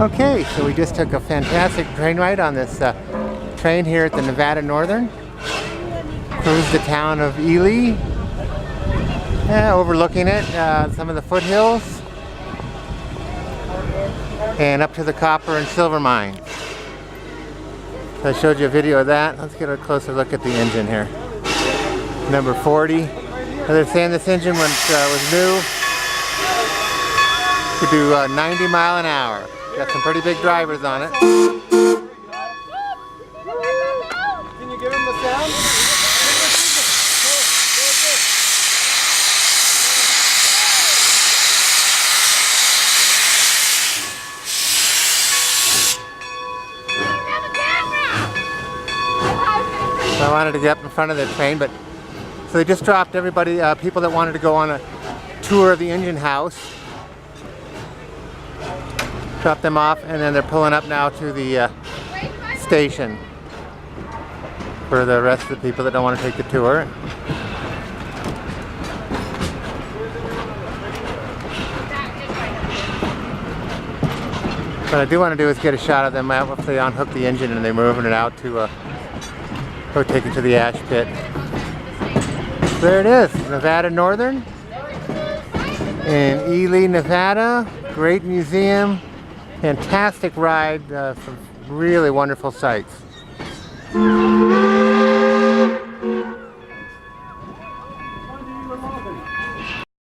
Okay, so we just took a fantastic train ride on this train here at the Nevada Northern. Cruised the town of Ely, overlooking it, some of the foothills, and up to the copper and silver mines. So I showed you a video of that. Let's get a closer look at the engine here. Number 40. They're saying this engine was new, could do 90 miles an hour. Got some pretty big drivers on it. Can you give him the sound? So I wanted to get up in front of the train, but so they just dropped everybody, people that wanted to go on a tour of the engine house. Drop them off, and then they're pulling up now to the station for the rest of the people that don't want to take the tour. What I do want to do is get a shot of them if they unhook the engine and they're moving it out to go take it to the ash pit. There it is, Nevada Northern in Ely, Nevada. Great museum. Fantastic ride, some really wonderful sights.